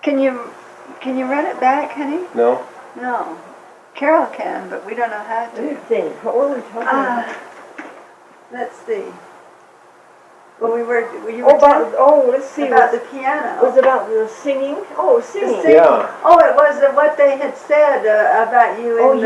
Can you run it back, honey? No. No. Carol can, but we don't know how Let me to. think. What were we talking about? Let's see. Well, you were Let's see. about the It piano. was about the singing. Oh, singing. singing. Yeah. Oh, it was what they had said about you in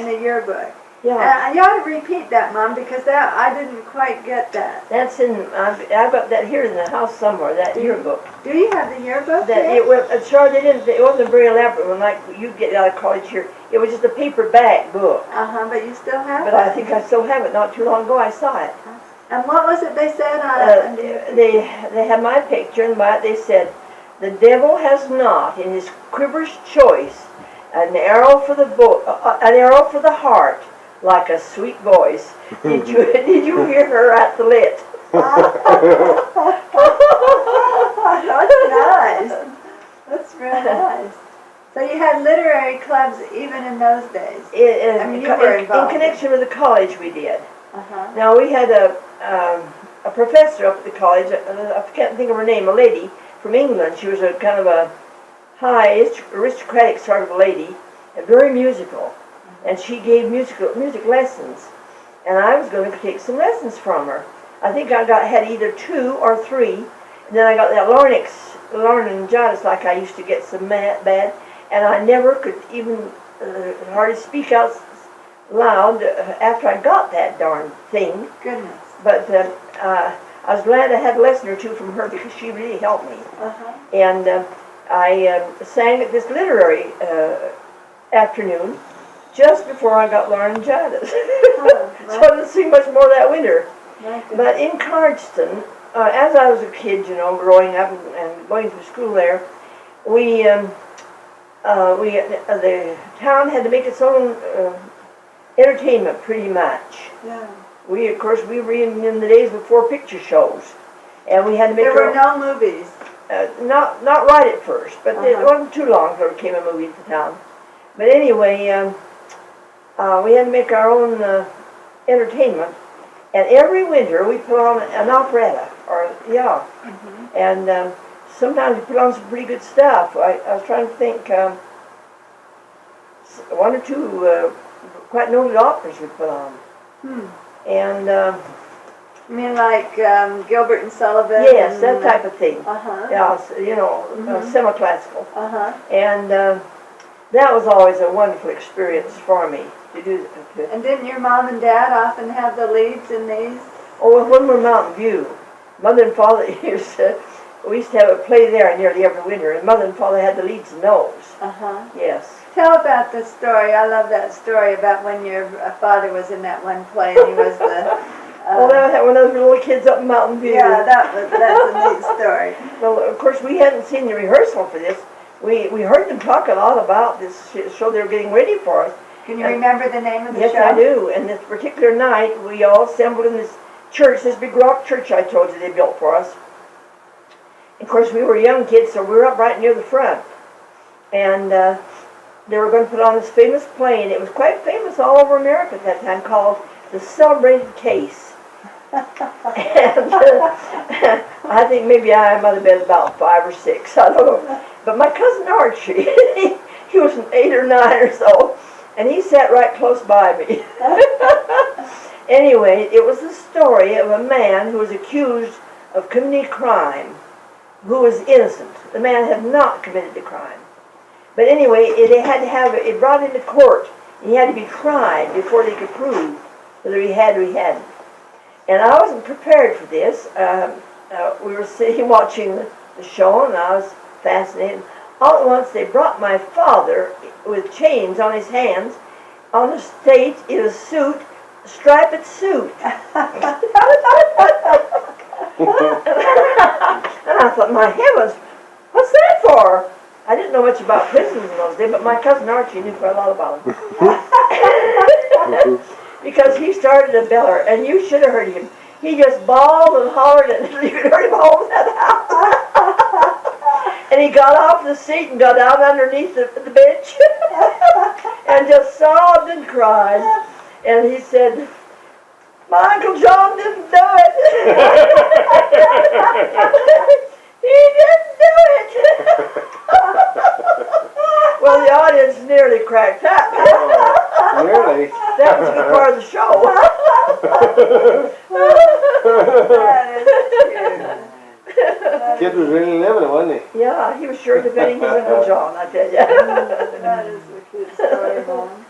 the yearbook. Yeah. You ought to repeat that, Mom, because I didn't quite get that. That's in. I've got that here in the house somewhere. That yearbook. Do you have the yearbook? That there? it wasn't very elaborate one like you get out of college here. It was just a paperback book. But you still have it. But I think I still have it. Not too long ago I saw it. And what was it they said? They had my picture, and they said, "The devil has not in his quiver's choice an arrow for the heart, like a sweet voice." Did you hear her at the lit? That's nice. That's real nice. So you had literary clubs even in those days. In connection with the college, we did. Now we had a professor up at the college. I can't think of her name. A lady from England. She was a kind of a high aristocratic sort of a lady, and very musical. And she gave music lessons. And I was going to take some lessons from her. I think I had either 2 or 3. And then I got that laryngitis like I used to get so bad. And I never could even hardly speak out loud after I got that darn thing. Goodness. But I was glad I had a lesson or 2 from her because she really helped me. And I sang at this literary afternoon just before I got laryngitis. So I didn't sing much more that winter. But in Cardston, as I was a kid, growing up and going to school there, the town had to make its own entertainment pretty much. Yeah. Of course, we were in the days before picture shows, and we had to make. There were no movies. Not right at first, but it wasn't too long until there came a movie to town. But anyway, we had to make our own entertainment, and every winter we put on an operetta, and sometimes we put on some pretty good stuff. I was trying to think, 1 or 2 quite noted operas we put on. And you mean like Gilbert and Sullivan? Yes, that type of thing. Yeah, semi-classical. And that was always a wonderful experience for me to do that. And didn't your mom and dad often have the leads in these? Oh, when we were Mountain View, Mother and Father we used to have a play there nearly every winter, and Mother and Father had the leads in those. Yes. Tell about the story. I love that story about when your father was in that one play and he was the... that was one of those little kids up in Mountain View. Yeah, that's a neat story. Well, of course, we hadn't seen the rehearsal for this. We heard them talk a lot about this show they were getting ready for us. Can you remember the name of the show? Yes, I do. And this particular night, we all assembled in this church, this big rock church I told you they built for us. Of course, we were young kids, so we were up right near the front. And they were going to put on this famous play, and it was quite famous all over America at that time, called The Celebrated Case. And I think maybe I might have been about 5 or 6, I don't know. But my cousin Archie, he was 8 or 9 or so, and he sat right close by me. Anyway, it was the story of a man who was accused of committing a crime, who was innocent. The man had not committed the crime. But anyway, they had to have it brought into court. He had to be tried before they could prove whether he had or he hadn't. And I wasn't prepared for this. We were sitting watching the show, and I was fascinated. All at once, they brought my father with chains on his hands on the stage in a suit, striped suit. And I thought, my heavens, what's that for? I didn't know much about prisons in those days, but my cousin Archie knew quite a lot about them. Because he started a beller, and you should have heard him. He just bawled and hollered, and you could hear him home that house. And he got off the seat and got out underneath the bench and just sobbed and cried. And he said, "My Uncle John didn't do it." He didn't do it. cracked up. Oh, really? That was a good part of the show. That is cute. Kid was really living it, wasn't he? Yeah, he was sure defending his Uncle John, I tell you. That is a cute story, Mom.